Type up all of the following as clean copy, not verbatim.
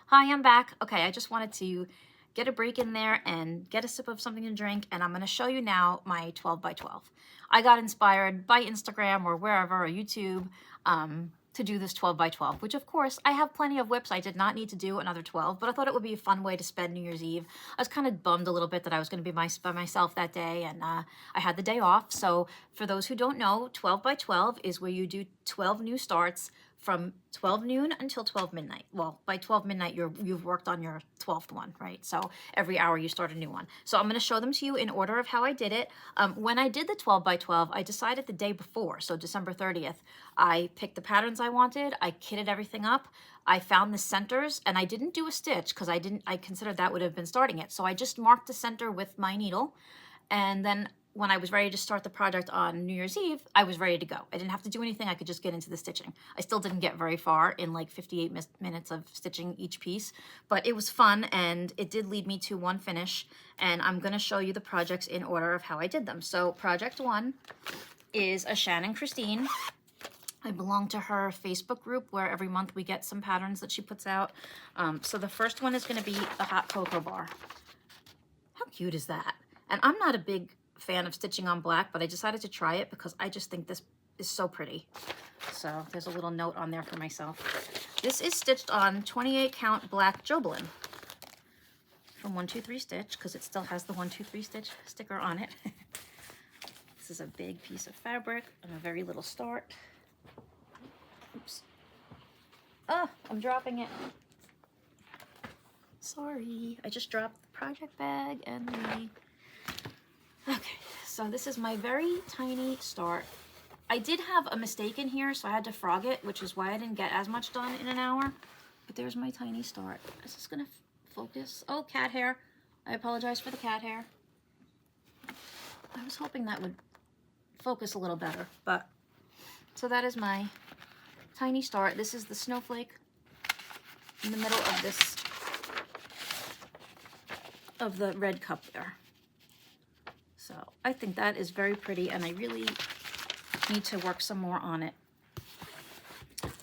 Hi, I'm back. Okay, I just wanted to get a break in there and get a sip of something to drink, and I'm going to show you now my 12 by 12. I got inspired by Instagram or wherever, or YouTube, to do this 12 by 12, which of course I have plenty of whips. I did not need to do another 12, but I thought it would be a fun way to spend New Year's Eve. I was kind of bummed a little bit that I was going to be by myself that day, and I had the day off. So for those who don't know, 12 by 12 is where you do 12 new starts from 12 noon until 12 midnight. Well, by 12 midnight, you've worked on your 12th one, right? So every hour you start a new one. So I'm going to show them to you in order of how I did it. When I did the 12 by 12, I decided the day before, so December 30th, I picked the patterns I wanted, I kitted everything up, I found the centers, and I didn't do a stitch because I considered that would have been starting it. So I just marked the center with my needle, and then when I was ready to start the project on New Year's Eve, I was ready to go. I didn't have to do anything. I could just get into the stitching. I still didn't get very far in like 58 minutes of stitching each piece, but it was fun and it did lead me to one finish, and I'm gonna show you the projects in order of how I did them. So project one is a Shannon Christine. I belong to her Facebook group where every month we get some patterns that she puts out. So the first one is gonna be the hot cocoa bar. How cute is that? And I'm not a big fan of stitching on black, but I decided to try it because I just think this is so pretty. So there's a little note on there for myself. This is stitched on 28 count black Jobelan from 1 2 3 Stitch because it still has the 1 2 3 Stitch sticker on it. This is a big piece of fabric and a very little start. Oops. Oh, I'm dropping it. Sorry, I just dropped the project bag and the... Okay, so this is my very tiny start. I did have a mistake in here, so I had to frog it, which is why I didn't get as much done in an hour. But there's my tiny start. Is this gonna focus? Oh, cat hair. I apologize for the cat hair. I was hoping that would focus a little better, but... So that is my tiny start. This is the snowflake in the middle of this, of the red cup there. So I think that is very pretty, and I really need to work some more on it.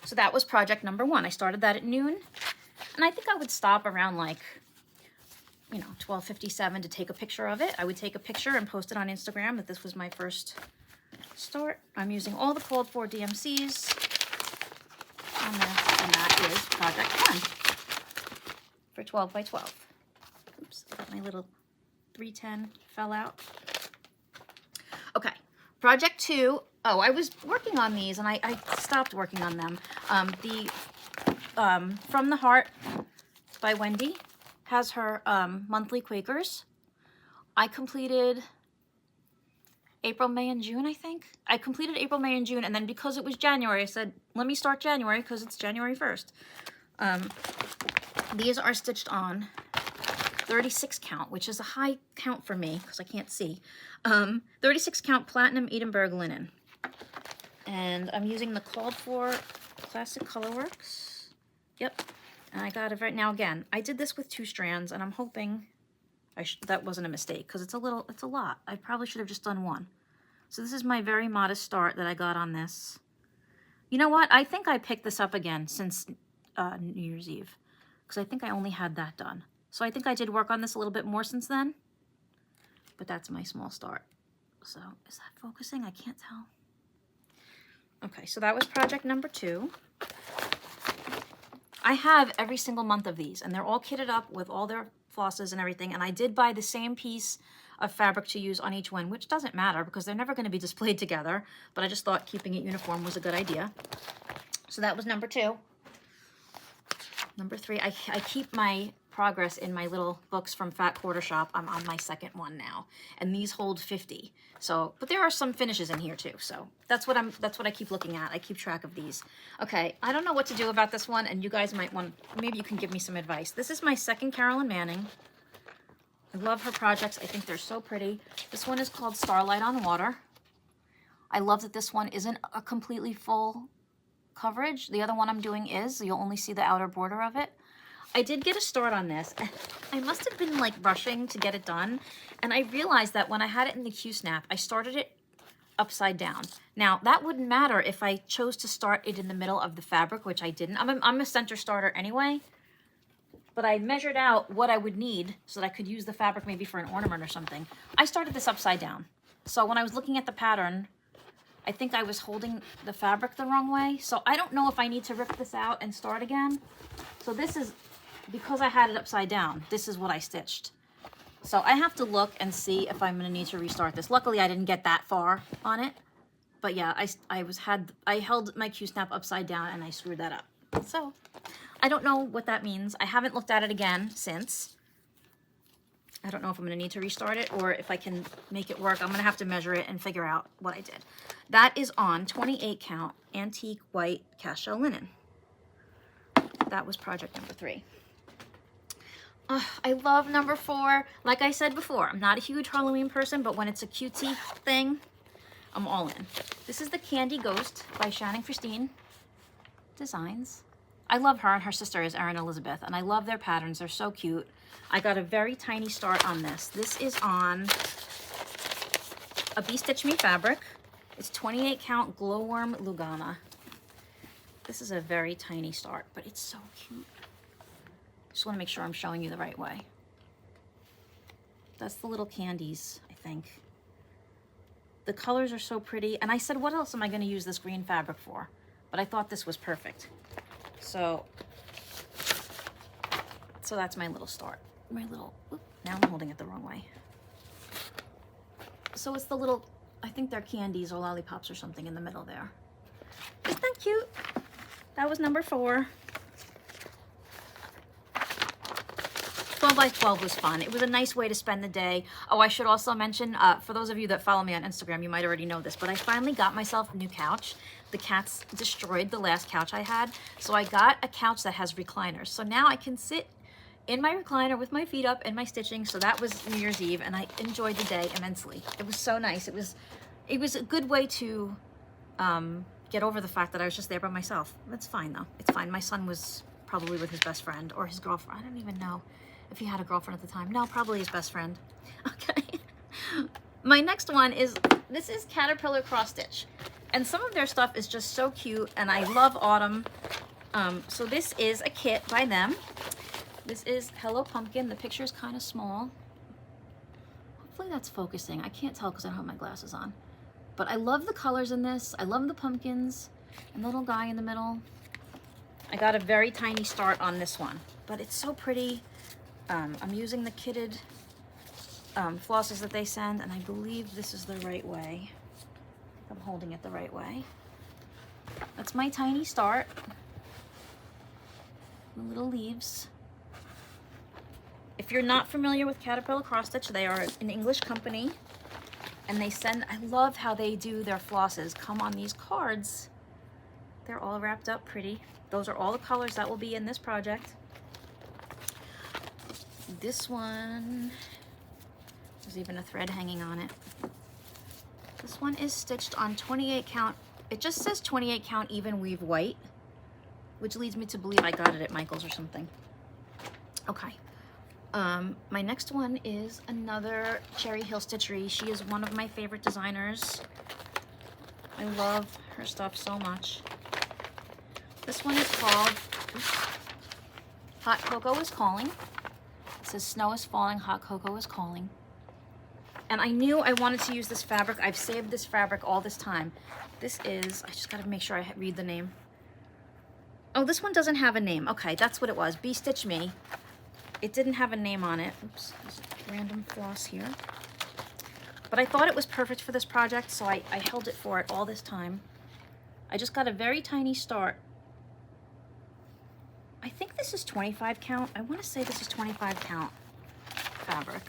So that was project number one. I started that at noon, and I think I would stop around like, 12:57 to take a picture of it. I would take a picture and post it on Instagram that this was my first start. I'm using all the called for DMCs, and that is project one for 12 by 12. Oops, I got my little 310 fell out. Okay, project two. Oh, I was working on these and I stopped working on them. From the Heart by Wendy has her monthly Quakers. I completed April, May, and June, I think. I completed April, May, and June, and then because it was January, I said, let me start January because it's January 1st. These are stitched on 36 count, which is a high count for me because I can't see. 36 count platinum Edinburgh linen. And I'm using the called for Classic Colorworks. Yep. And I got it right now. Again, I did this with 2 strands, and I'm hoping that wasn't a mistake because it's a lot. I probably should have just done 1. So this is my very modest start that I got on this. You know what? I think I picked this up again since New Year's Eve because I think I only had that done. So I think I did work on this a little bit more since then, but that's my small start. So is that focusing? I can't tell. Okay, so that was project number 2. I have every single month of these, and they're all kitted up with all their flosses and everything, and I did buy the same piece of fabric to use on each one, which doesn't matter because they're never going to be displayed together, but I just thought keeping it uniform was a good idea. So that was number 2. Number 3, I keep my progress in my little books from Fat Quarter Shop. I'm on my second one now, and these hold 50. So, but there are some finishes in here too. So that's what I keep looking at. I keep track of these. Okay, I don't know what to do about this one, and you guys might want, maybe you can give me some advice. This is my second Carolyn Manning. I love her projects. I think they're so pretty. This one is called Starlight on Water. I love that this one isn't a completely full coverage. The other one I'm doing is, you'll only see the outer border of it. I did get a start on this. I must have been like rushing to get it done. And I realized that when I had it in the Q-snap, I started it upside down. Now that wouldn't matter if I chose to start it in the middle of the fabric, which I didn't. I'm a center starter anyway. but I measured out what I would need so that I could use the fabric maybe for an ornament or something. I started this upside down. So when I was looking at the pattern, I think I was holding the fabric the wrong way. So I don't know if I need to rip this out and start again. So this is, because I had it upside down, this is what I stitched. So I have to look and see if I'm gonna need to restart this. Luckily I didn't get that far on it. But yeah, I held my Q-snap upside down and I screwed that up. So I don't know what that means. I haven't looked at it again since. I don't know if I'm going to need to restart it or if I can make it work. I'm going to have to measure it and figure out what I did. That is on 28 count antique white cast shell linen. That was project number 3. I love number 4. Like I said before, I'm not a huge Halloween person, but when it's a cutesy thing, I'm all in. This is the Candy Ghost by Shannon Christine Designs. I love her, and her sister is Erin Elizabeth, and I love their patterns. They're so cute. I got a very tiny start on this. This is on a Bee Stitch Me fabric. It's 28 count Glowworm Lugana. This is a very tiny start, but it's so cute. Just want to make sure I'm showing you the right way. That's the little candies, I think. The colors are so pretty. And I said, what else am I going to use this green fabric for? But I thought this was perfect. So that's my little start. My little, now I'm holding it the wrong way. So it's the little, I think they're candies or lollipops or something in the middle there. Isn't that cute? That was number 4. 12 by 12 was fun. It was a nice way to spend the day. Oh, I should also mention, for those of you that follow me on Instagram, you might already know this, but I finally got myself a new couch. The cats destroyed the last couch I had, so I got a couch that has recliners. So now I can sit in my recliner with my feet up and my stitching. So that was New Year's Eve, and I enjoyed the day immensely. It was so nice. It was a good way to get over the fact that I was just there by myself. That's fine though. It's fine. My son was probably with his best friend or his girlfriend. I don't even know if he had a girlfriend at the time. No, probably his best friend. Okay. My next one is, this is Caterpillar Cross Stitch. And some of their stuff is just so cute, and I love autumn. So this is a kit by them. This is Hello Pumpkin. The picture is kind of small. Hopefully that's focusing. I can't tell because I don't have my glasses on. But I love the colors in this. I love the pumpkins and the little guy in the middle. I got a very tiny start on this one, but it's so pretty. I'm using the kitted flosses that they send, and I believe this is the right way. I'm holding it the right way. That's my tiny start. The little leaves. If you're not familiar with Caterpillar Cross Stitch, they are an English company, and they send, I love how they do their flosses come on these cards. They're all wrapped up pretty. Those are all the colors that will be in this project. This one, there's even a thread hanging on it. This one is stitched on 28 count. It just says 28 count even weave white, which leads me to believe I got it at Michael's or something. Okay. My next one is another Cherry Hill Stitchery. She is one of my favorite designers. I love her stuff so much. This one is called Hot Cocoa is Calling. It says snow is falling, hot cocoa is calling. And I knew I wanted to use this fabric. I've saved this fabric all this time. This is, I just gotta make sure I read the name. Oh, this one doesn't have a name. Okay, that's what it was. Bee Stitch Me. It didn't have a name on it. Oops, there's a random floss here. But I thought it was perfect for this project, so I held it for it all this time. I just got a very tiny start. I think this is 25 count. I want to say this is 25 count fabric.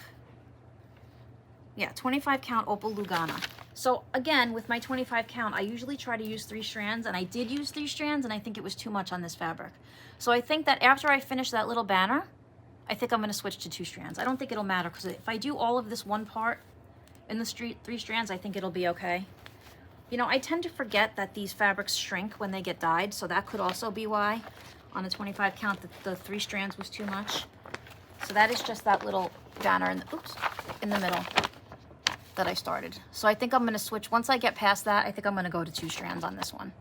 Yeah, 25 count Opal Lugana. So again, with my 25 count, I usually try to use 3 strands, and I did use 3 strands, and I think it was too much on this fabric. So I think that after I finish that little banner, I think I'm going to switch to 2 strands. I don't think it'll matter, because if I do all of this one part in the 3 strands, I think it'll be okay. You know, I tend to forget that these fabrics shrink when they get dyed, so that could also be why on the 25 count the 3 strands was too much. So that is just that little banner in the, oops, in the middle that I started. So I think I'm going to switch. Once I get past that, I think I'm going to go to 2 strands on this one.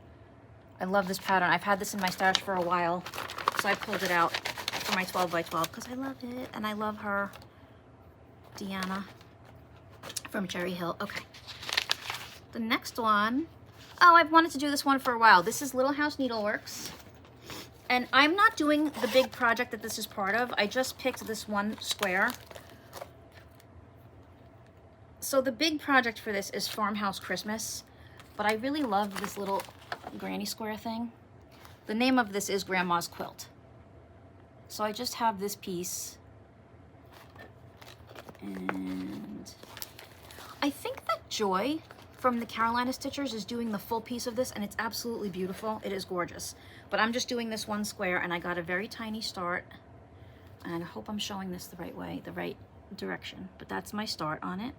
I love this pattern. I've had this in my stash for a while, so I pulled it out for my 12 by 12 because I love it, and I love her, Deanna from Cherry Hill. Okay. The next one, oh, I've wanted to do this one for a while. This is Little House Needleworks. And I'm not doing the big project that this is part of. I just picked this one square. So the big project for this is Farmhouse Christmas, but I really love this little granny square thing. The name of this is Grandma's Quilt. So I just have this piece, and I think that Joy from the Carolina Stitchers is doing the full piece of this, and it's absolutely beautiful. It is gorgeous. But I'm just doing this one square, and I got a very tiny start, and I hope I'm showing this the right way, the right direction. But that's my start on it.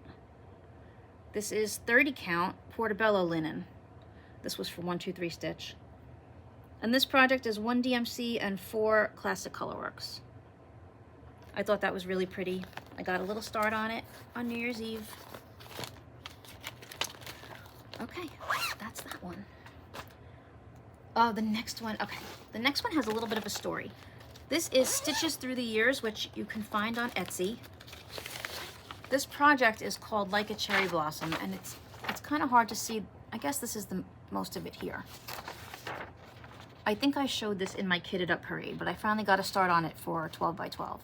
This is 30 count Portobello linen. This was for 1, 2, 3 stitch. And this project is 1 DMC and 4 Classic Colorworks. I thought that was really pretty. I got a little start on it on New Year's Eve. Okay, that's that one. The next one, okay. The next one has a little bit of a story. This is Stitches Through the Years, which you can find on Etsy. This project is called Like a Cherry Blossom, and it's kind of hard to see. I guess this is the most of it here. I think I showed this in my Kitted Up parade, but I finally got a start on it for 12 by 12.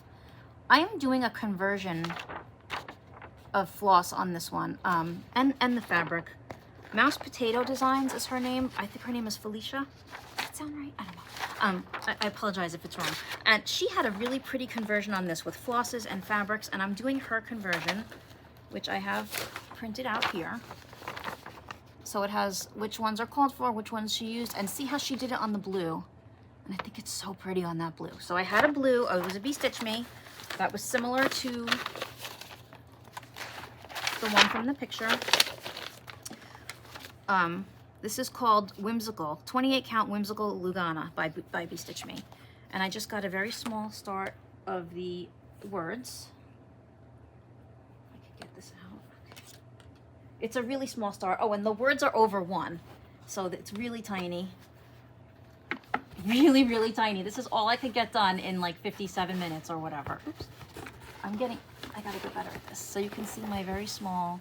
I am doing a conversion of floss on this one, and the fabric. Mouse Potato Designs is her name. I think her name is Felicia. Does that sound right? I don't know. I apologize if it's wrong. And she had a really pretty conversion on this with flosses and fabrics, and I'm doing her conversion, which I have printed out here. So it has which ones are called for, which ones she used, and see how she did it on the blue. And I think it's so pretty on that blue. So I had a blue, it was a Be-Stitch Me, that was similar to the one from the picture. This is called Whimsical, 28 count Whimsical Lugana by Be-Stitch Me. And I just got a very small start of the words. I could get this out. Okay. It's a really small start. Oh, and the words are over 1. So it's really tiny. Really, really tiny. This is all I could get done in like 57 minutes or whatever. Oops. I gotta get better at this. So you can see my very small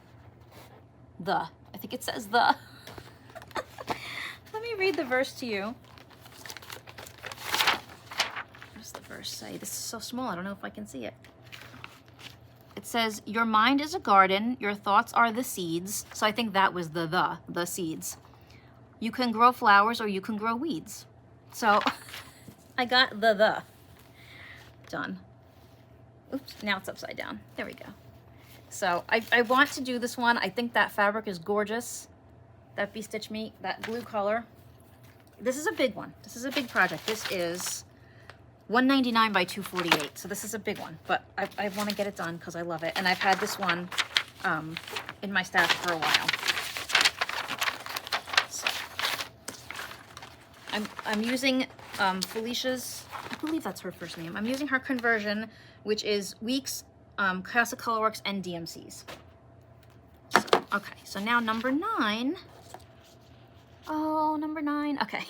the. I think it says the. Let me read the verse to you. What does the verse say? This is so small, I don't know if I can see it. It says, your mind is a garden, your thoughts are the seeds. So I think that was the seeds. You can grow flowers or you can grow weeds. So I got the. Done. Oops, now it's upside down. There we go. So I want to do this one. I think that fabric is gorgeous. That Be-Stitch Me, that blue color. This is a big one. This is a big project. This is 199 by 248. So this is a big one, but I want to get it done because I love it. And I've had this one in my stash for a while. So I'm using Felicia's, I believe that's her first name. I'm using her conversion, which is Weeks, Classic Colorworks, and DMCs. So, okay, so now number 9. Oh, number 9. Okay.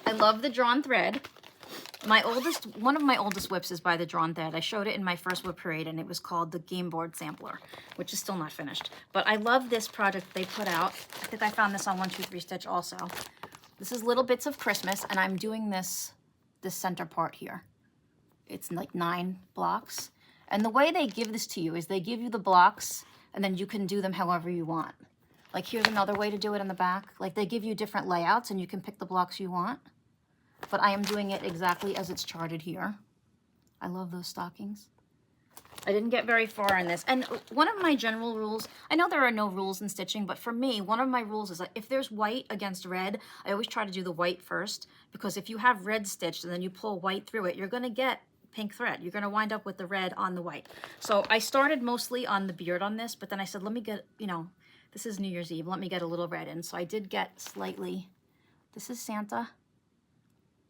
I love the drawn thread. One of my oldest whips is by the drawn thread. I showed it in my first whip parade, and it was called the Game Board Sampler, which is still not finished. But I love this project they put out. I think I found this on 1, 2, 3 Stitch also. This is Little Bits of Christmas, and I'm doing this center part here. It's like 9 blocks. And the way they give this to you is they give you the blocks, and then you can do them however you want. Like here's another way to do it in the back. Like they give you different layouts and you can pick the blocks you want. But I am doing it exactly as it's charted here. I love those stockings. I didn't get very far in this. And one of my general rules, I know there are no rules in stitching, but for me, one of my rules is that if there's white against red, I always try to do the white first, because if you have red stitched and then you pull white through it, you're gonna get pink thread. You're gonna wind up with the red on the white. So I started mostly on the beard on this, but then I said, let me get, this is New Year's Eve, let me get a little red in. So I did get slightly, this is Santa.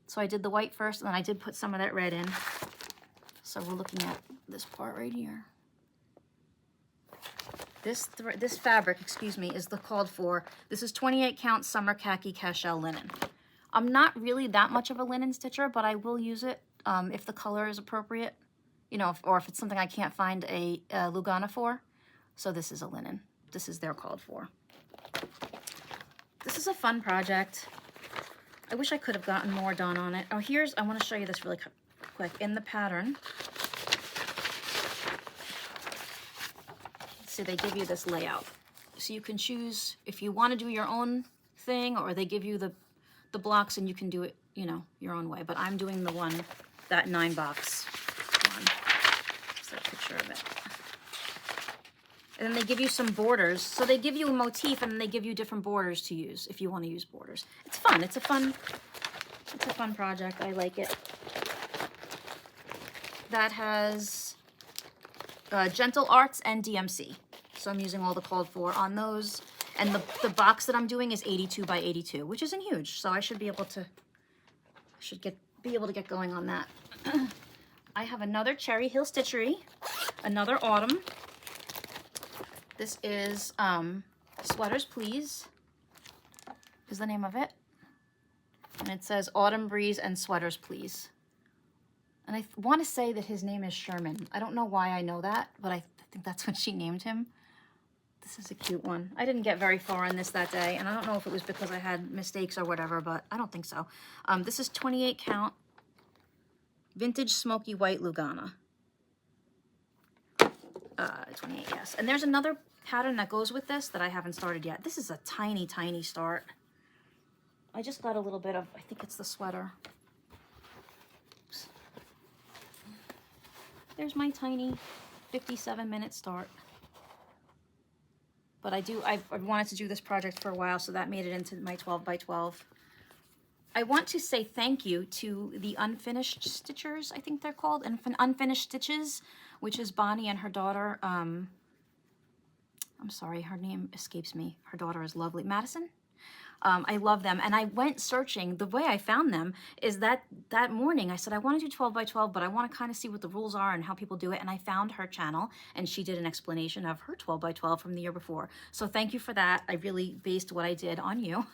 So I did the white first, and then I did put some of that red in. So we're looking at this part right here. This fabric, excuse me, is the called for. This is 28 count summer khaki cashel linen. I'm not really that much of a linen stitcher, but I will use it if the color is appropriate, you know, or if it's something I can't find a Lugana for. So this is a linen. This is their called for. This is a fun project. I wish I could have gotten more done on it. Oh, I want to show you this really quick. In the pattern, so they give you this layout. So you can choose if you want to do your own thing, or they give you the blocks and you can do it, you know, your own way. But I'm doing the one, that 9-box one. That's a picture of it. And then they give you some borders. So they give you a motif and then they give you different borders to use if you want to use borders. It's fun. It's a fun project. I like it. That has Gentle Arts and DMC. So I'm using all the called for on those. And the box that I'm doing is 82 by 82, which isn't huge. So I should be able to, be able to get going on that. I have another Cherry Hill Stitchery, another autumn. This is Sweaters Please, is the name of it. And it says Autumn Breeze and Sweaters Please. And I want to say that his name is Sherman. I don't know why I know that, but I think that's what she named him. This is a cute one. I didn't get very far on this that day, and I don't know if it was because I had mistakes or whatever, but I don't think so. This is 28 count Vintage Smoky White Lugana. 28, yes. And there's another pattern that goes with this that I haven't started yet. This is a tiny, tiny start. I just got a little bit of, I think it's the sweater. Oops. There's my tiny 57-minute start. But I've wanted to do this project for a while, so that made it into my 12 by 12. I want to say thank you to the Unfinished Stitchers, I think they're called, and Unfinished Stitches, which is Bonnie and her daughter. I'm sorry, her name escapes me. Her daughter is lovely. Madison? I love them. And I went searching. The way I found them is that morning I said, I want to do 12 by 12, but I want to kind of see what the rules are and how people do it. And I found her channel and she did an explanation of her 12 by 12 from the year before. So thank you for that. I really based what I did on you.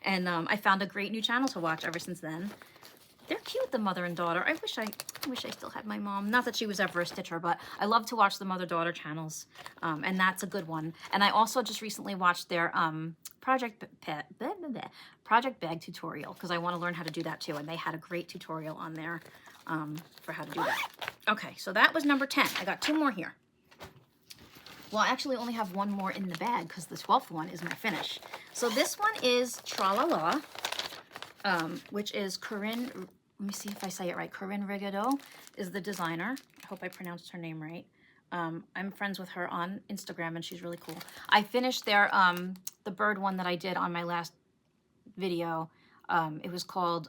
And I found a great new channel to watch ever since then. They're cute, the mother and daughter. I wish I still had my mom. Not that she was ever a stitcher, but I love to watch the mother-daughter channels, and that's a good one. And I also just recently watched their Project Bag tutorial because I want to learn how to do that too. And they had a great tutorial on there for how to do that. Okay, so that was number 10. I got 2 more here. Well, I actually only have 1 more in the bag because the 12th one is my finish. So this one is Tra-La-La, which is Corinne. Let me see if I say it right. Corinne Rigado is the designer. I hope I pronounced her name right. I'm friends with her on Instagram, and she's really cool. I finished their the bird one that I did on my last video. It was called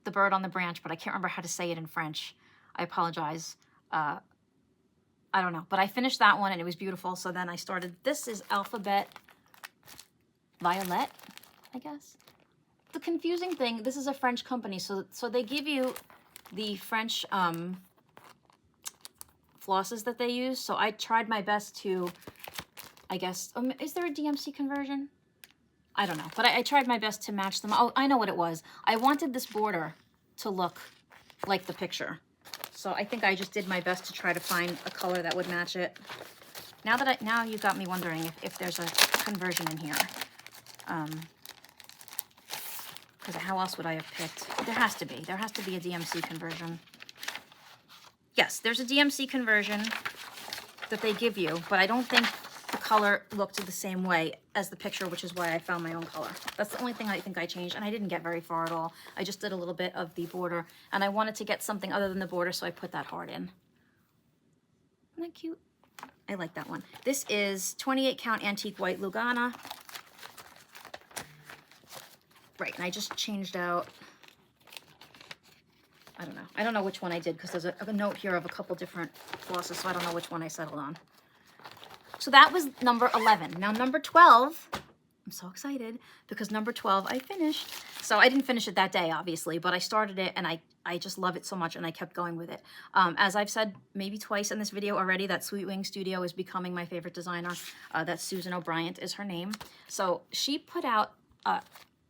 The Bird on the Branch, but I can't remember how to say it in French. I apologize. I don't know, but I finished that one, and it was beautiful. So then I started. This is Alphabet Violet, I guess. The confusing thing, this is a French company, so they give you the French flosses that they use. So I tried my best to, I guess, is there a DMC conversion? I don't know, but I tried my best to match them. Oh, I know what it was. I wanted this border to look like the picture. So I think I just did my best to try to find a color that would match it. Now you got me wondering if there's a conversion in here. Because how else would I have picked? There has to be. There has to be a DMC conversion. Yes, there's a DMC conversion that they give you, but I don't think the color looked the same way as the picture, which is why I found my own color. That's the only thing I think I changed, and I didn't get very far at all. I just did a little bit of the border, and I wanted to get something other than the border, so I put that heart in. Isn't that cute? I like that one. This is 28 count Antique White Lugana. Right, and I just changed out, I don't know. I don't know which one I did because there's a note here of a couple different flosses, so I don't know which one I settled on. So that was number 11. Now number 12, I'm so excited because number 12 I finished. So I didn't finish it that day, obviously, but I started it and I just love it so much and I kept going with it. As I've said maybe twice in this video already, that Sweet Wing Studio is becoming my favorite designer. That Susan O'Brien is her name. So she put out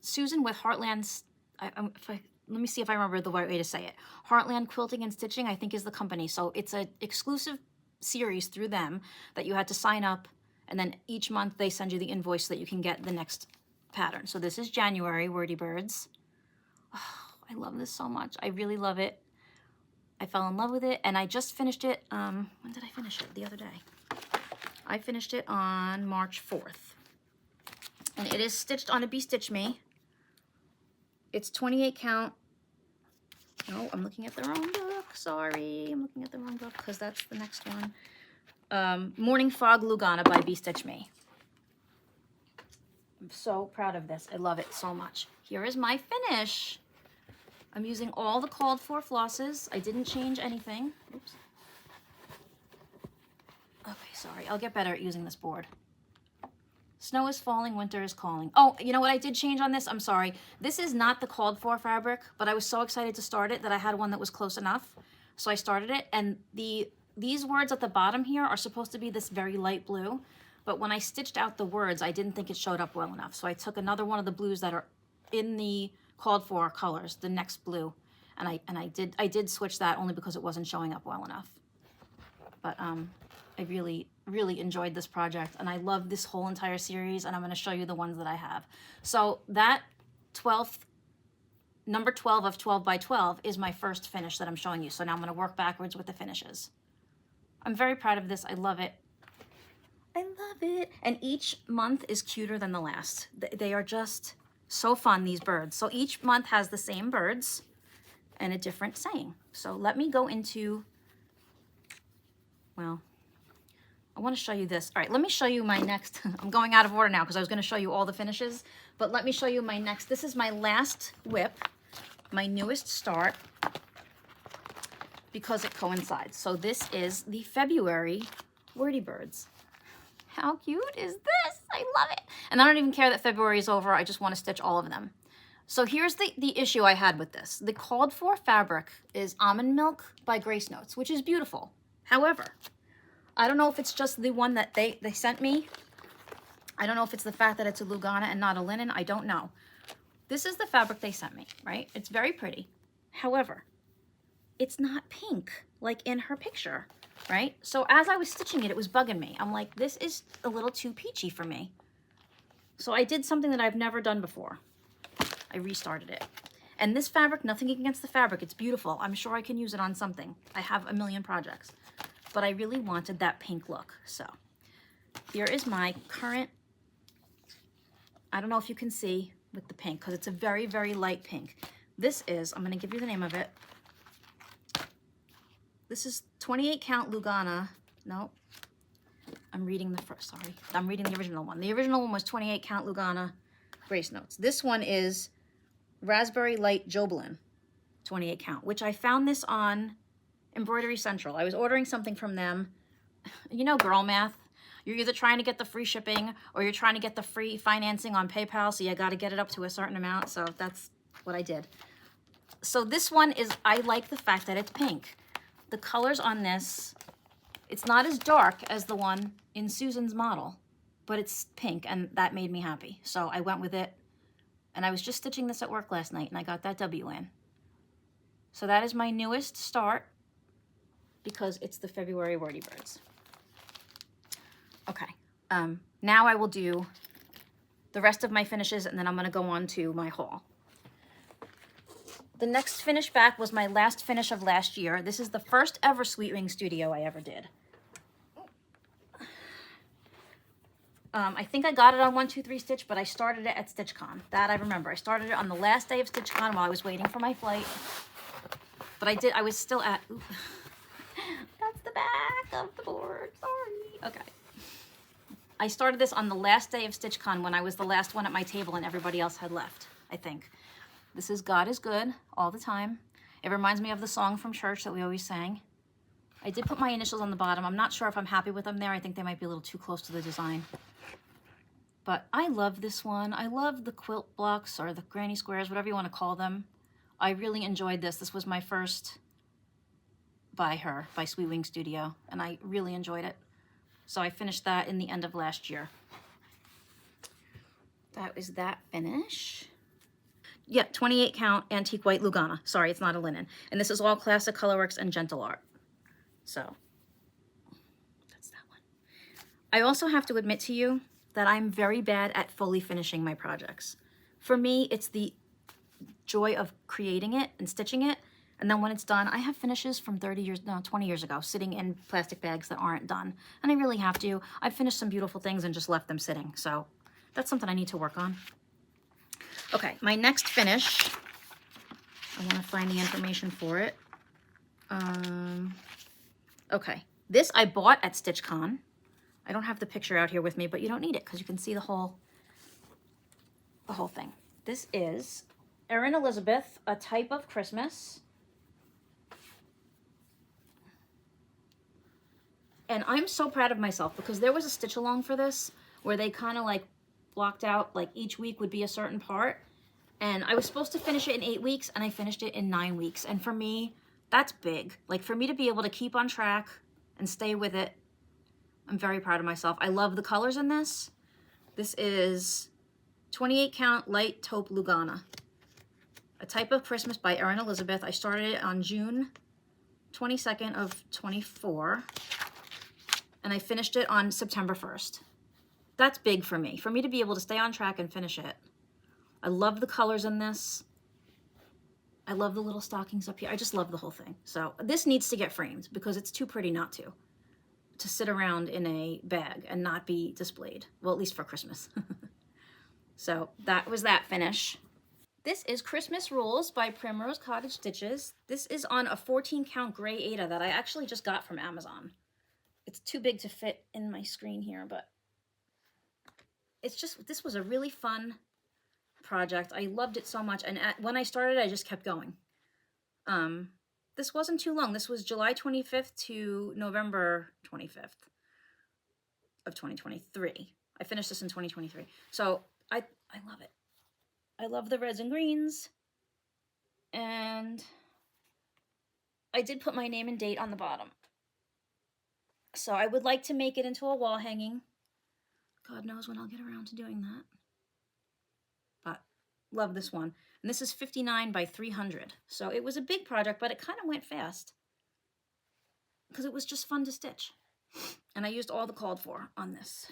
Susan with Heartland let me see if I remember the right way to say it. Heartland Quilting and Stitching, I think, is the company. So it's an exclusive series through them that you had to sign up, and then each month they send you the invoice so that you can get the next pattern. So this is January, Wordy Birds. Oh, I love this so much. I really love it. I fell in love with it, and I just finished it. When did I finish it? The other day. I finished it on March 4th. And it is stitched on a Be Stitch Me. It's 28 count. No, I'm looking at the wrong book. Sorry, I'm looking at the wrong book because that's the next one. Morning Fog Lugana by Be Stitch Me. I'm so proud of this. I love it so much. Here is my finish. I'm using all the called for flosses. I didn't change anything. Oops. Okay, sorry. I'll get better at using this board. Snow is falling, winter is calling. Oh, you know what I did change on this? I'm sorry. This is not the called for fabric, but I was so excited to start it that I had one that was close enough. So I started it, and these words at the bottom here are supposed to be this very light blue, but when I stitched out the words, I didn't think it showed up well enough. So I took another one of the blues that are in the called for colors, the next blue, and I did switch that only because it wasn't showing up well enough. But I really enjoyed this project, and I love this whole entire series, and I'm going to show you the ones that I have. So that number 12 of 12 by 12 is my first finish that I'm showing you. So now I'm going to work backwards with the finishes. I'm very proud of this. I love it. I love it. And each month is cuter than the last. They are just so fun, these birds. So each month has the same birds and a different saying. So let me go into, well, I want to show you this. All right, let me show you my next. I'm going out of order now because I was going to show you all the finishes, but let me show you my next. This is my last whip, my newest start, because it coincides. So this is the February Wordy Birds. How cute is this? I love it. And I don't even care that February is over. I just want to stitch all of them. So here's the issue I had with this. The called for fabric is Almond Milk by Grace Notes, which is beautiful. However, I don't know if it's just the one that they sent me. I don't know if it's the fact that it's a Lugana and not a linen. I don't know. This is the fabric they sent me, right? It's very pretty. However, it's not pink like in her picture, right? So as I was stitching it, it was bugging me. I'm like, this is a little too peachy for me. So I did something that I've never done before. I restarted it. And this fabric, nothing against the fabric. It's beautiful. I'm sure I can use it on something. I have a million projects. But I really wanted that pink look. So here is my current, I don't know if you can see with the pink because it's a very, very light pink. This is, I'm going to give you the name of it. This is 28 count Lugana. No, I'm reading the first, sorry. I'm reading the original one. The original one was 28 count Lugana Grace Notes. This one is Raspberry Light Jobelin, 28 count, which I found this on Embroidery Central. I was ordering something from them. You know, girl math. You're either trying to get the free shipping or you're trying to get the free financing on PayPal, so you got to get it up to a certain amount. So that's what I did. So this one is, I like the fact that it's pink. The colors on this, it's not as dark as the one in Susan's model, but it's pink, and that made me happy. So I went with it, and I was just stitching this at work last night, and I got that W in. So that is my newest start, because it's the February Wordy Birds. Okay, now I will do the rest of my finishes, and then I'm gonna go on to my haul. The next finish back was my last finish of last year. This is the first ever Sweet Wing Studio I ever did. I think I got it on 1-2-3 Stitch, but I started it at StitchCon. That I remember. I started it on the last day of StitchCon while I was waiting for my flight. But I was still at, ooh, that's the back of the board, sorry. Okay. I started this on the last day of StitchCon when I was the last one at my table and everybody else had left, I think. This is God is Good all the time. It reminds me of the song from church that we always sang. I did put my initials on the bottom. I'm not sure if I'm happy with them there. I think they might be a little too close to the design. But I love this one. I love the quilt blocks or the granny squares, whatever you want to call them. I really enjoyed this. This was my first by her, by Sweet Wing Studio, and I really enjoyed it. So I finished that in the end of last year. That was that finish. yeah, 28 count antique white Lugana. Sorry, it's not a linen. And this is all classic colorworks and gentle art. So that's that one. I also have to admit to you that I'm very bad at fully finishing my projects. For me, it's the joy of creating it and stitching it. And then when it's done, I have finishes from 20 years ago, sitting in plastic bags that aren't done. And I really have to. I've finished some beautiful things and just left them sitting. So that's something I need to work on. Okay, my next finish, I want to find the information for it. Okay, this I bought at StitchCon. I don't have the picture out here with me, but you don't need it because you can see the whole thing. This is Erin Elizabeth, A Type of Christmas. And I'm so proud of myself because there was a stitch along for this where they kind of like blocked out, like each week would be a certain part. And I was supposed to finish it in 8 weeks and I finished it in 9 weeks. And for me, that's big. Like for me to be able to keep on track and stay with it, I'm very proud of myself. I love the colors in this. This is 28 count light taupe Lugana. A Type of Christmas by Erin Elizabeth. I started it on June 22nd of 24. And I finished it on September 1st. That's big for me to be able to stay on track and finish it. I love the colors in this. I love the little stockings up here. I just love the whole thing. So this needs to get framed because it's too pretty not to sit around in a bag and not be displayed. Well, at least for Christmas. So that was that finish. This is Christmas Rules by Primrose Cottage Stitches. This is on a 14 count gray Aida that I actually just got from Amazon. It's too big to fit in my screen here, but it's just, this was a really fun project. I loved it so much. And when I started, I just kept going. This wasn't too long. This was July 25th to November 25th of 2023. I finished this in 2023. So I love it. I love the reds and greens. And I did put my name and date on the bottom. So I would like to make it into a wall hanging. God knows when I'll get around to doing that. But love this one. And this is 59 by 300. So it was a big project, but it kind of went fast because it was just fun to stitch. And I used all the called for on this.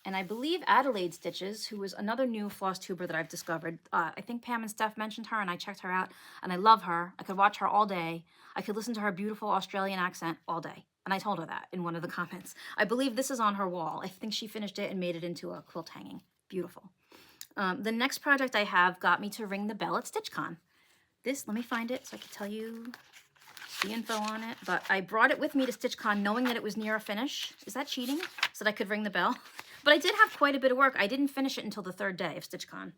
And I believe Adelaide Stitches, who is another new Flosstuber that I've discovered. I think Pam and Steph mentioned her, and I checked her out, and I love her. I could watch her all day. I could listen to her beautiful Australian accent all day. And I told her that in one of the comments. I believe this is on her wall. I think she finished it and made it into a quilt hanging. Beautiful. The next project I have got me to ring the bell at StitchCon. This, let me find it so I can tell you the info on it. But I brought it with me to StitchCon knowing that it was near a finish. Is that cheating? So that I could ring the bell? But I did have quite a bit of work. I didn't finish it until the 3rd day of StitchCon.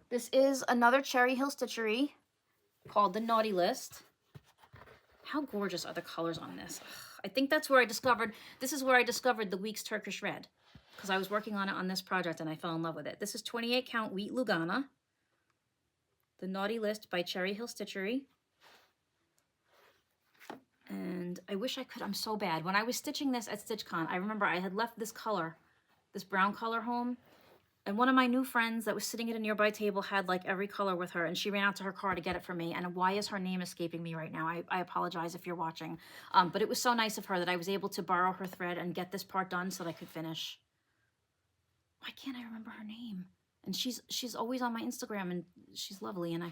This is another Cherry Hill Stitchery called the Naughty List. How gorgeous are the colors on this? I think that's where I discovered, this is where I discovered the Weeks Turkish Red, because I was working on it on this project and I fell in love with it. This is 28 count wheat Lugana. The Naughty List by Cherry Hill Stitchery. And I wish I could, I'm so bad. When I was stitching this at StitchCon, I remember I had left this color, this brown color home. And one of my new friends that was sitting at a nearby table had like every color with her, and she ran out to her car to get it for me. And why is her name escaping me right now? I apologize if you're watching. But it was so nice of her that I was able to borrow her thread and get this part done so that I could finish. Why can't I remember her name? And she's always on my Instagram, and she's lovely. And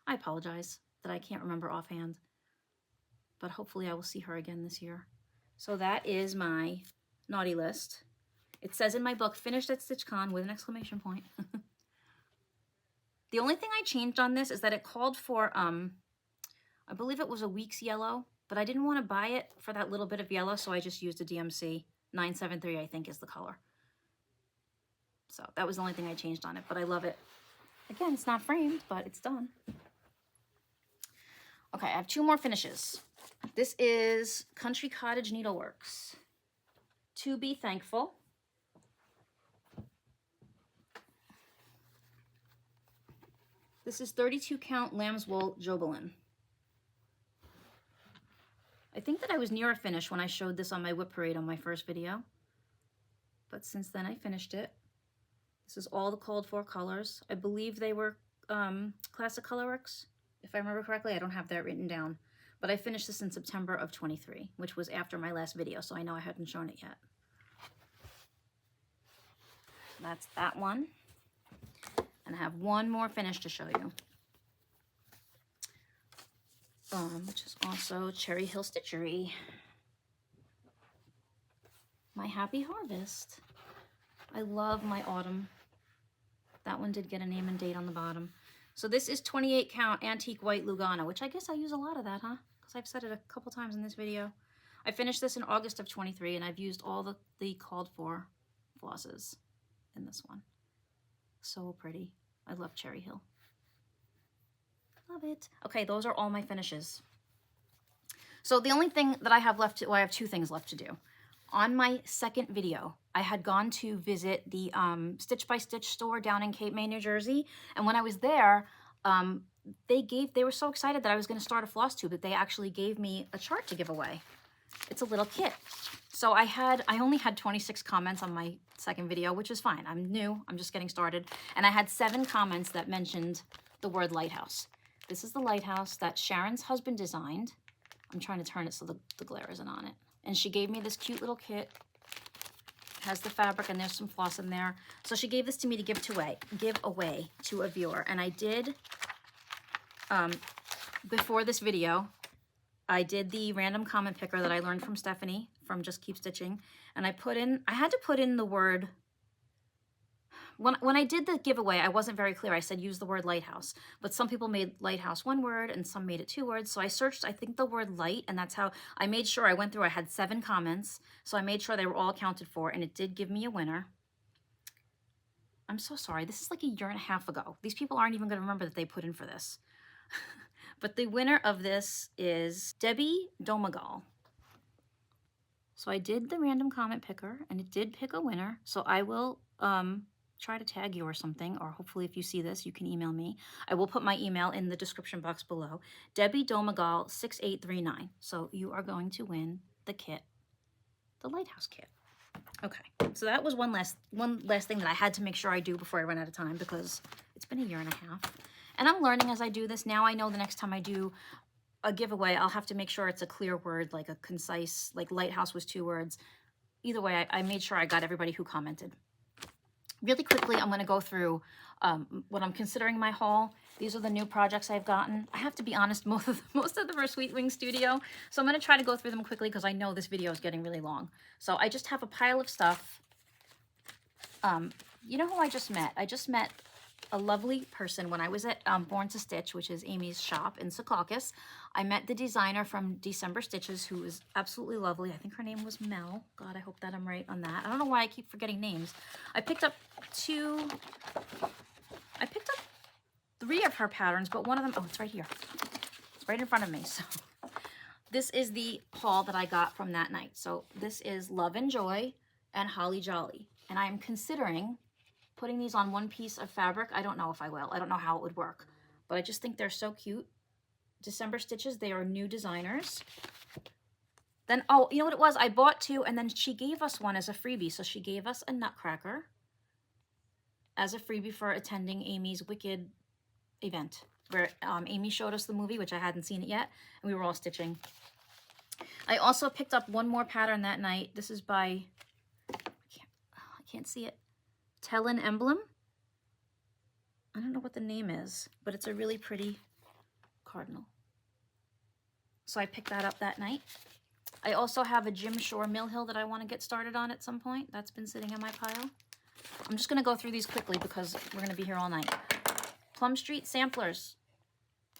I apologize that I can't remember offhand. But hopefully I will see her again this year. So that is my Naughty List. It says in my book, finished at StitchCon with an exclamation point. The only thing I changed on this is that it called for, I believe it was a Weeks yellow, but I didn't want to buy it for that little bit of yellow, so I just used a DMC 973, I think is the color. So that was the only thing I changed on it, but I love it. Again, it's not framed, but it's done. Okay, I have 2 more finishes. This is Country Cottage Needleworks. To Be Thankful. This is 32 count lamb's wool Jobelin. I think that I was near a finish when I showed this on my whip parade on my first video. but since then I finished it. This is all the called for colors. I believe they were Classic Colorworks, if I remember correctly. I don't have that written down, but I finished this in September of 23, which was after my last video, so I know I hadn't shown it yet. That's that one. And I have one more finish to show you, which is also Cherry Hill Stitchery. My Happy Harvest. I love my autumn. That one did get a name and date on the bottom. So this is 28 count antique white Lugano, which I guess I use a lot of that, huh? Because I've said it a couple times in this video. I finished this in August of 23, and I've used all the called for flosses in this one. So pretty. I love Cherry Hill. Love it. Okay, those are all my finishes. So the only thing that I have left to, well, I have two things left to do. On my second video, I had gone to visit the Stitch by Stitch store down in Cape May, New Jersey. And when I was there, they were so excited that I was going to start a floss tube that they actually gave me a chart to give away. It's a little kit. So I only had 26 comments on my second video, which is fine. I'm new, I'm just getting started. And I had 7 comments that mentioned the word lighthouse. This is the lighthouse that Sharon's husband designed. I'm trying to turn it so the glare isn't on it. And she gave me this cute little kit. It has the fabric and there's some floss in there. So she gave this to me to give away to a viewer. And I did, before this video, I did the random comment picker that I learned from Stephanie from Just Keep Stitching. And I had to put in the word, when I did the giveaway, I wasn't very clear. I said use the word lighthouse, but some people made lighthouse 1 word and some made it 2 words. So I searched, I think, the word light, and that's how I made sure I went through. I had 7 comments, so I made sure they were all accounted for, and it did give me a winner. I'm so sorry. This is like a year and a half ago. These people aren't even going to remember that they put in for this. But the winner of this is Debbie Domagal. So I did the random comment picker, and it did pick a winner. So I will try to tag you or something, or hopefully if you see this, you can email me. I will put my email in the description box below. Debbie Domagal 6839. So you are going to win the kit, the lighthouse kit. Okay, so that was one last thing that I had to make sure I do before I run out of time, because it's been a year and a half. And I'm learning as I do this. Now I know the next time I do a giveaway, I'll have to make sure it's a clear word, like a concise, like lighthouse was 2 words. Either way, I made sure I got everybody who commented. Really quickly, I'm going to go through what I'm considering my haul. These are the new projects I've gotten. I have to be honest, most of them are Sweet Wing Studio, so I'm going to try to go through them quickly because I know this video is getting really long. So I just have a pile of stuff. You know who I just met? I just met a lovely person when I was at Born to Stitch, which is Amy's shop in Secaucus. I met the designer from December Stitches, who was absolutely lovely. I think her name was Mel. God, I hope that I'm right on that. I don't know why I keep forgetting names. I picked up 3 of her patterns, but one of them, oh, it's right here. It's right in front of me. So this is the haul that I got from that night. So this is Love and Joy and Holly Jolly. And I'm considering putting these on one piece of fabric. I don't know if I will. I don't know how it would work, but I just think they're so cute. December Stitches, they are new designers. Then, oh, you know what it was? I bought 2, and then she gave us one as a freebie. So she gave us a nutcracker as a freebie for attending Amy's Wicked event, where Amy showed us the movie, which I hadn't seen it yet, and we were all stitching. I also picked up one more pattern that night. This is by, I can't see it, Tellin Emblem. I don't know what the name is, but it's a really pretty cardinal. So I picked that up that night. I also have a Jim Shore Mill Hill that I want to get started on at some point. That's been sitting in my pile. I'm just going to go through these quickly because we're going to be here all night. Plum Street Samplers.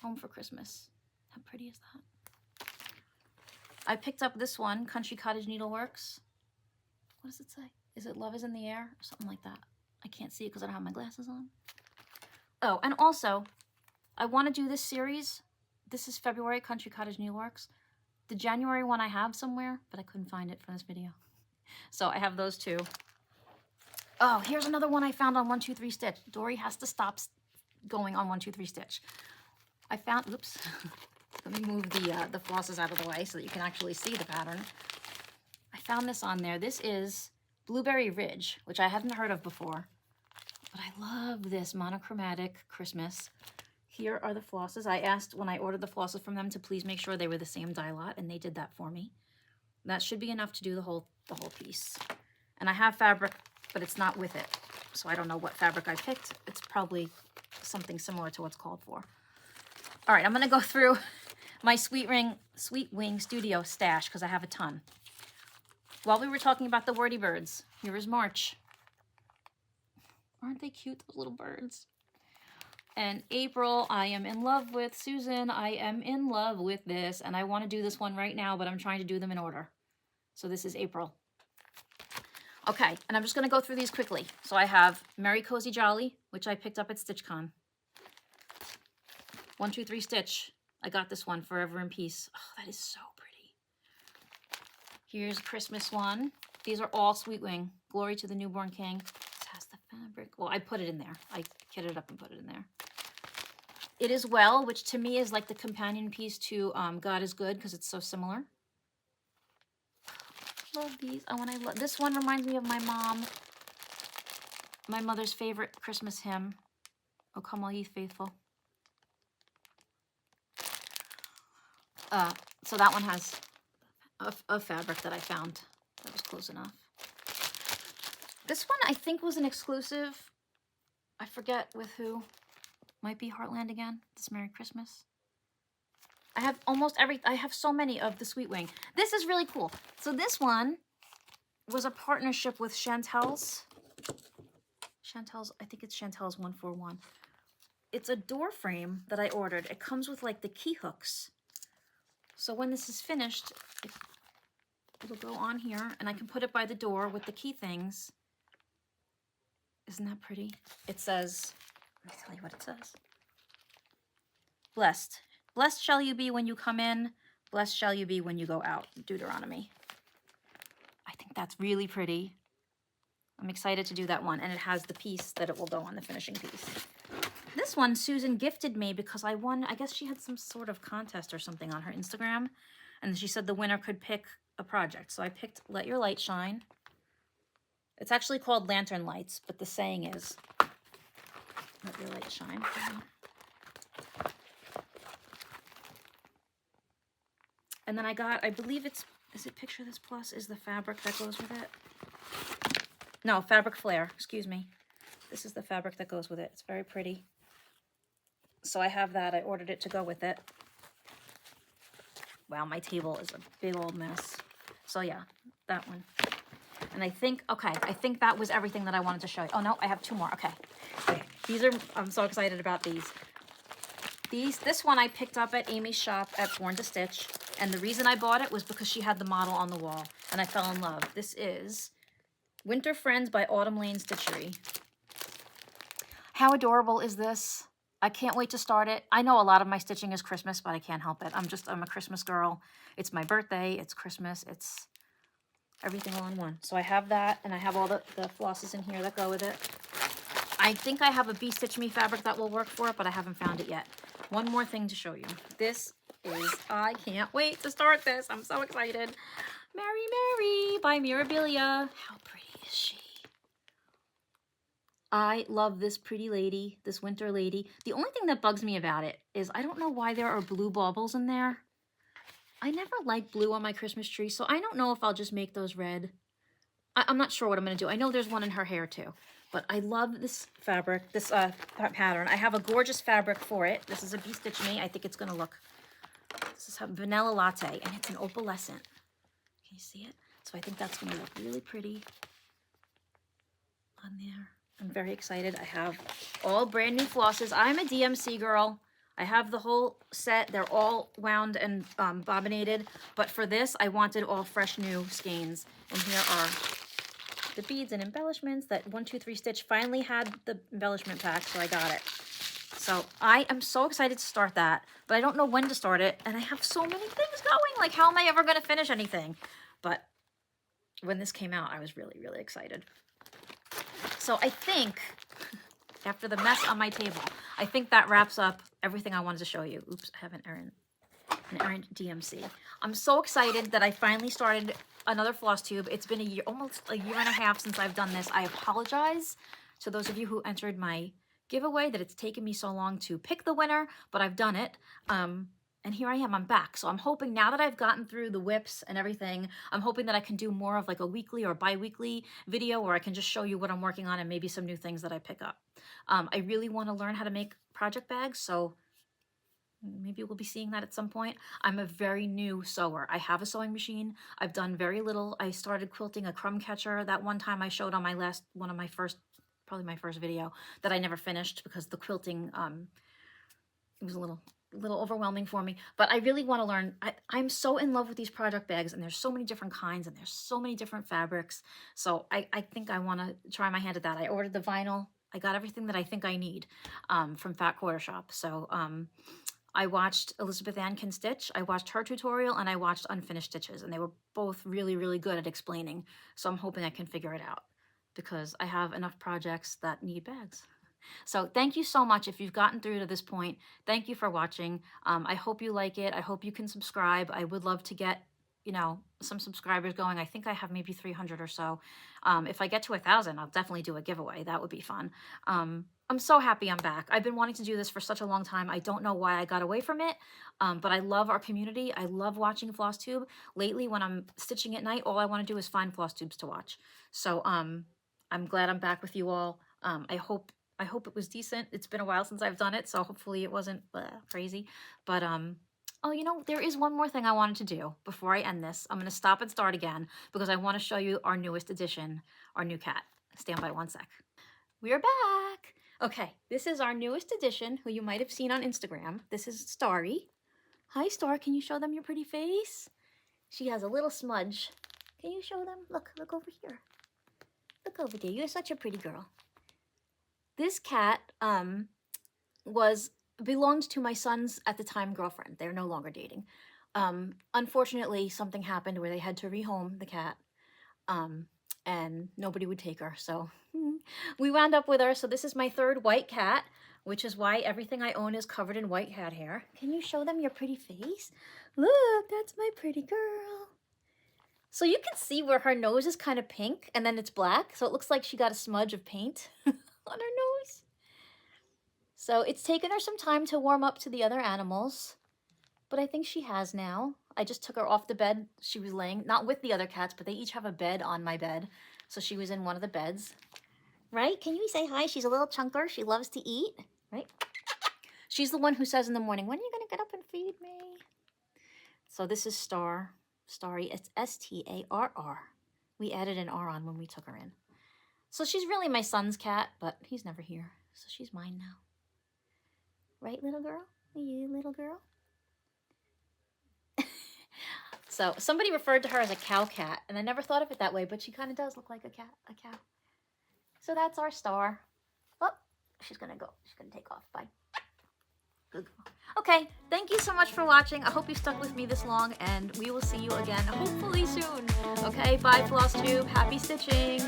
Home for Christmas. How pretty is that? I picked up this one, Country Cottage Needleworks. What does it say? Is it Love is in the Air? Or something like that. I can't see it because I don't have my glasses on. Oh, and also, I want to do this series. This is February, Country Cottage Needleworks. The January one I have somewhere, but I couldn't find it for this video. So I have those 2. Oh, here's another one I found on 1-2-3 Stitch. Dory has to stop going on 1-2-3 Stitch. I found, oops, let me move the flosses out of the way so that you can actually see the pattern. I found this on there. This is Blueberry Ridge, which I hadn't heard of before. But I love this monochromatic Christmas. Here are the flosses. I asked when I ordered the flosses from them to please make sure they were the same dye lot, and they did that for me. That should be enough to do the whole piece. And I have fabric, but it's not with it. So I don't know what fabric I picked. It's probably something similar to what's called for. All right, I'm gonna go through my Sweet Wing Studio stash because I have a ton. While we were talking about the Wordy birds, here is March. Aren't they cute, those little birds? And April, I am in love with. Susan, I am in love with this. And I want to do this one right now, but I'm trying to do them in order. So this is April. Okay, and I'm just going to go through these quickly. So I have Merry Cozy Jolly, which I picked up at StitchCon. 1, 2, 3 Stitch. I got this one, Forever in Peace. Oh, that is so pretty. Here's Christmas one. These are all Sweet Wing. Glory to the Newborn King. This has the fabric. Well, I put it in there. I kitted it up and put it in there. It Is Well, which to me is like the companion piece to God is Good because it's so similar. Love these. Oh, and I love this one. Reminds me of my mom. My mother's favorite Christmas hymn. Oh, come all ye faithful. So that one has a fabric that I found that was close enough. This one I think was an exclusive. I forget with who. Might be Heartland again. This Merry Christmas. I have almost I have so many of the Sweet Wing. This is really cool. So this one was a partnership with Chantel's. I think it's Chantel's 141. It's a door frame that I ordered. It comes with like the key hooks. So when this is finished, it'll go on here and I can put it by the door with the key things. Isn't that pretty? It says, let me tell you what it says. Blessed. Blessed shall you be when you come in. Blessed shall you be when you go out. Deuteronomy. I think that's really pretty. I'm excited to do that one. And it has the piece that it will go on, the finishing piece. This one Susan gifted me because I won. I guess she had some sort of contest or something on her Instagram. And she said the winner could pick a project. So I picked Let Your Light Shine. It's actually called Lantern Lights, but the saying is Let Your Light Shine. And then I got, I believe it's, is it Picture This Plus is the fabric that goes with it? No, Fabric Flare, excuse me. This is the fabric that goes with it. It's very pretty. So I have that. I ordered it to go with it. Wow, my table is a big old mess. So yeah, that one. And I think, okay, I think that was everything that I wanted to show you. Oh no, I have 2 more. Okay. These are, I'm so excited about these. This one I picked up at Amy's shop at Born to Stitch. And the reason I bought it was because she had the model on the wall. And I fell in love. This is Winter Friends by Autumn Lane Stitchery. How adorable is this? I can't wait to start it. I know a lot of my stitching is Christmas, but I can't help it. I'm a Christmas girl. It's my birthday. It's Christmas. It's everything all in one. So I have that, and I have all the flosses in here that go with it. I think I have a Bee Stitch Me fabric that will work for it, but I haven't found it yet. One more thing to show you. This is, I can't wait to start this. I'm so excited. Mary Mary by Mirabilia. How pretty is she? I love this pretty lady, this winter lady. The only thing that bugs me about it is I don't know why there are blue baubles in there. I never like blue on my Christmas tree, so I don't know if I'll just make those red. I'm not sure what I'm going to do. I know there's one in her hair too, but I love this fabric, this pattern. I have a gorgeous fabric for it. This is a Bee Stitch Me. I think it's going to look, this is a vanilla latte, and it's an opalescent. Can you see it? So I think that's going to look really pretty on there. I'm very excited. I have all brand new flosses. I'm a DMC girl. I have the whole set. They're all wound and bobbinated. But for this, I wanted all fresh new skeins. And here are the beads and embellishments that 1, 2, 3 Stitch finally had the embellishment pack, so I got it. So I am so excited to start that, but I don't know when to start it. And I have so many things going. Like, how am I ever going to finish anything? But when this came out, I was really, really excited. So I think, after the mess on my table, I think that wraps up everything I wanted to show you. Oops, I have an errand DMC. I'm so excited that I finally started another floss tube. It's been a year, almost a year and a half since I've done this. I apologize to those of you who entered my giveaway that it's taken me so long to pick the winner, but I've done it. And here I am, I'm back. So I'm hoping now that I've gotten through the whips and everything, I'm hoping that I can do more of like a weekly or bi-weekly video where I can just show you what I'm working on and maybe some new things that I pick up. I really want to learn how to make project bags, so maybe we'll be seeing that at some point. I'm a very new sewer. I have a sewing machine. I've done very little. I started quilting a crumb catcher that one time I showed on my probably my first video that I never finished because the quilting, it was a little overwhelming for me, but I really want to learn. I'm so in love with these project bags, and there's so many different kinds and there's so many different fabrics. So I think I want to try my hand at that. I ordered the vinyl. I got everything that I think I need from Fat Quarter Shop. So I watched Elizabeth Ann Can Stitch. I watched her tutorial and I watched Unfinished Stitches, and they were both really, really good at explaining. So I'm hoping I can figure it out because I have enough projects that need bags. So thank you so much if you've gotten through to this point. Thank you for watching. I hope you like it. I hope you can subscribe. I would love to get, you know, some subscribers going. I think I have maybe 300 or so. If I get to 1,000, I'll definitely do a giveaway. That would be fun. I'm so happy I'm back. I've been wanting to do this for such a long time. I don't know why I got away from it, but I love our community. I love watching Flosstube. Lately, when I'm stitching at night, all I want to do is find Flosstubes to watch. So I'm glad I'm back with you all. I hope it was decent. It's been a while since I've done it, so hopefully it wasn't crazy. But, oh, you know, there is one more thing I wanted to do before I end this. I'm going to stop and start again because I want to show you our newest addition, our new cat. Stand by one sec. We are back. Okay, this is our newest addition, who you might have seen on Instagram. This is Starry. Hi, Star. Can you show them your pretty face? She has a little smudge. Can you show them? Look over here. Look over there. You're such a pretty girl. This cat belonged to my son's, at the time, girlfriend. They're no longer dating. Unfortunately, something happened where they had to rehome the cat, and nobody would take her. So we wound up with her. So this is my third white cat, which is why everything I own is covered in white cat hair. Can you show them your pretty face? Look, that's my pretty girl. So you can see where her nose is kind of pink, and then it's black. So it looks like she got a smudge of paint on her nose. So it's taken her some time to warm up to the other animals, but I think she has now. I just took her off the bed. She was laying, not with the other cats, but they each have a bed on my bed. So she was in one of the beds. Right? Can you say hi? She's a little chunker. She loves to eat. Right? She's the one who says in the morning, when are you going to get up and feed me? So this is Starry. It's S-T-A-R-R. We added an R on when we took her in. So she's really my son's cat, but he's never here. So she's mine now. Right, little girl? Are you little girl? So somebody referred to her as a cow cat, and I never thought of it that way, but she kind of does look like a cow. So that's our Star. Oh, she's going to go. She's going to take off. Bye. Good girl. Okay, thank you so much for watching. I hope you stuck with me this long, and we will see you again hopefully soon. Okay, bye Flosstube. Happy stitching.